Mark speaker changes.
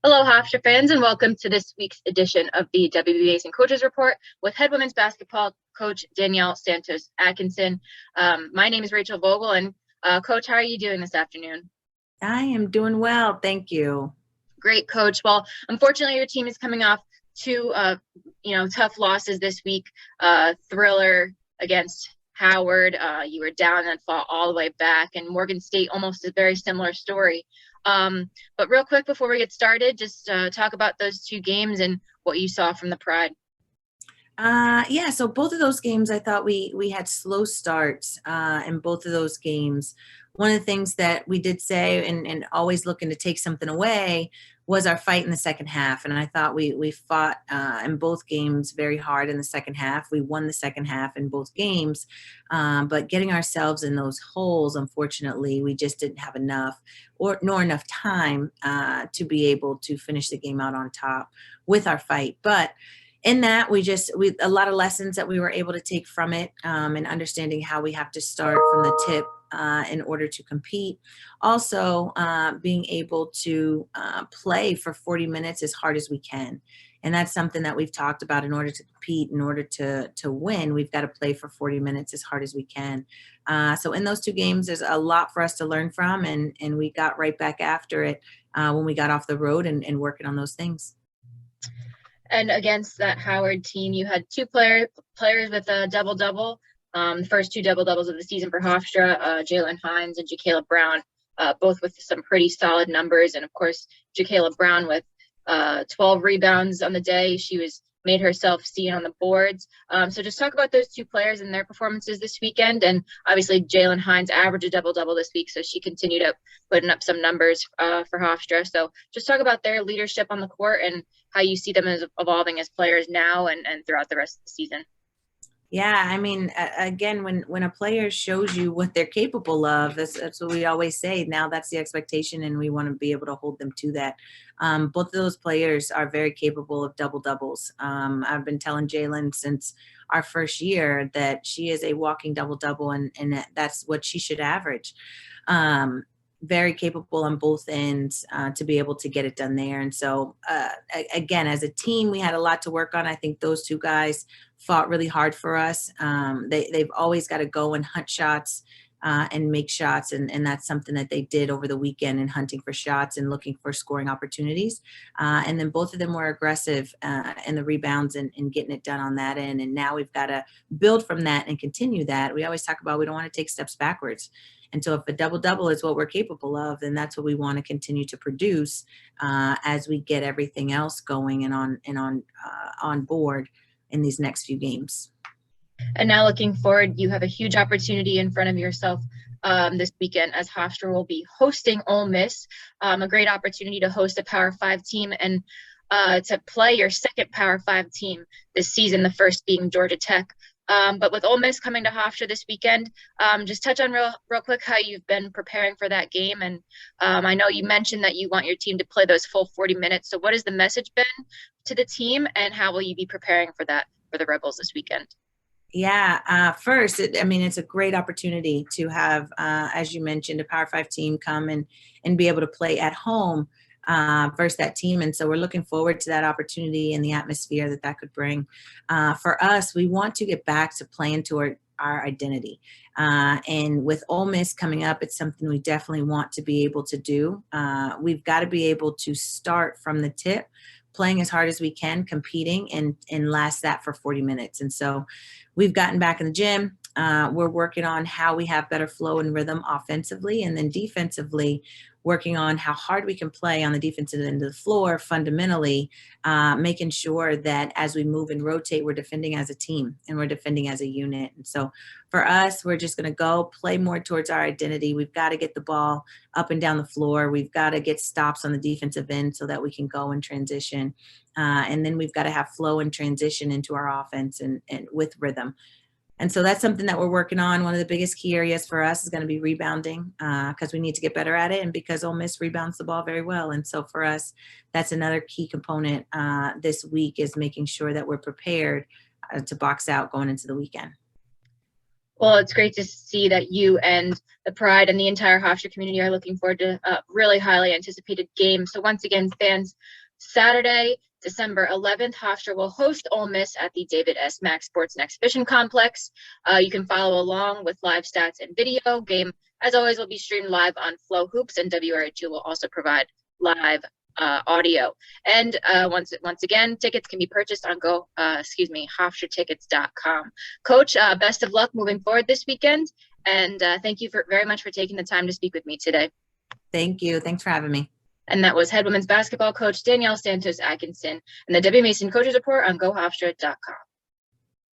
Speaker 1: Hello, Hofstra fans, and welcome to this week's edition of the WBB and Coaches Report with head women's basketball coach Danielle Santos Atkinson. My name is Rachel Vogel, and Coach, how are you doing this afternoon?
Speaker 2: I am doing well, thank you.
Speaker 1: Great, Coach. Well, unfortunately, your team is coming off two, tough losses this week. Thriller against Howard. You were down and fought all the way back, and Morgan State almost a very similar story. But real quick before we get started, just talk about those two games and what you saw from the Pride.
Speaker 2: Yeah, so both of those games, I thought we had slow starts in both of those games. One of the things that we did say and always looking to take something away was our fight in the second half. And I thought we fought in both games very hard in the second half. We won the second half in both games, but getting ourselves in those holes, unfortunately, we just didn't have enough nor enough time to be able to finish the game out on top with our fight. But in that, we a lot of lessons that we were able to take from it, and understanding how we have to start from the tip in order to compete. Also, being able to play for 40 minutes as hard as we can. And that's something that we've talked about. In order to compete, in order to win, we've got to play for 40 minutes as hard as we can. So in those two games, there's a lot for us to learn from, and we got right back after it when we got off the road and working on those things.
Speaker 1: And against that Howard team, you had two players with a double-double. The first two double-doubles of the season for Hofstra, Jalen Hines and Jacayla Brown, both with some pretty solid numbers. And, of course, Jacayla Brown with 12 rebounds on the day. She made herself seen on the boards. So just talk about those two players and their performances this weekend. And obviously Jalen Hines averaged a double-double this week, so she continued up putting up some numbers for Hofstra. So just talk about their leadership on the court and how you see them as evolving as players now and throughout the rest of the season.
Speaker 2: Yeah, I mean, again, when a player shows you what they're capable of, that's what we always say. Now that's the expectation, and we want to be able to hold them to that. Both of those players are very capable of double doubles. I've been telling Jalen since our first year that she is a walking double double, and that's what she should average. Very capable on both ends to be able to get it done there. And so, again, as a team, we had a lot to work on. I think those two guys fought really hard for us. They've always got to go and hunt shots and make shots. And that's something that they did over the weekend in hunting for shots and looking for scoring opportunities. And then both of them were aggressive in the rebounds and getting it done on that end. And now we've got to build from that and continue that. We always talk about we don't want to take steps backwards. And so if a double-double is what we're capable of, then that's what we want to continue to produce as we get everything else going and on board in these next few games.
Speaker 1: And now looking forward, you have a huge opportunity in front of yourself this weekend as Hofstra will be hosting Ole Miss, a great opportunity to host a Power 5 team and to play your second Power 5 team this season, the first being Georgia Tech. But with Ole Miss coming to Hofstra this weekend, just touch on real quick how you've been preparing for that game. And I know you mentioned that you want your team to play those full 40 minutes. So what has the message been to the team, and how will you be preparing for that for the Rebels this weekend?
Speaker 2: Yeah, first, it's a great opportunity to have, as you mentioned, a Power 5 team come and be able to play at home versus that team. And so we're looking forward to that opportunity and the atmosphere that could bring. For us, we want to get back to playing toward our identity. And with Ole Miss coming up, it's something we definitely want to be able to do. We've got to be able to start from the tip, playing as hard as we can, competing, and last that for 40 minutes. And so we've gotten back in the gym. We're working on how we have better flow and rhythm offensively, and then defensively working on how hard we can play on the defensive end of the floor, fundamentally making sure that as we move and rotate, we're defending as a team and we're defending as a unit. And so for us, we're just going to go play more towards our identity. We've got to get the ball up and down the floor. We've got to get stops on the defensive end so that we can go and transition. And then we've got to have flow and transition into our offense and with rhythm. And so that's something that we're working on. One of the biggest key areas for us is going to be rebounding because we need to get better at it, and because Ole Miss rebounds the ball very well. And so for us, that's another key component this week, is making sure that we're prepared to box out going into the weekend.
Speaker 1: Well, it's great to see that you and the Pride and the entire Hofstra community are looking forward to a really highly anticipated game. So once again, fans, Saturday, December 11th, Hofstra will host Ole Miss at the David S. Mack Sports and Exhibition Complex. You can follow along with live stats and video. Game, as always, will be streamed live on Flow Hoops, and WRHU will also provide live audio. And once again, tickets can be purchased on hofstratickets.com. Coach, best of luck moving forward this weekend. And thank you very much for taking the time to speak with me today.
Speaker 2: Thank you. Thanks for having me.
Speaker 1: And that was head women's basketball coach Danielle Santos Atkinson and the W. Mason Coaches Report on GoHofstra.com.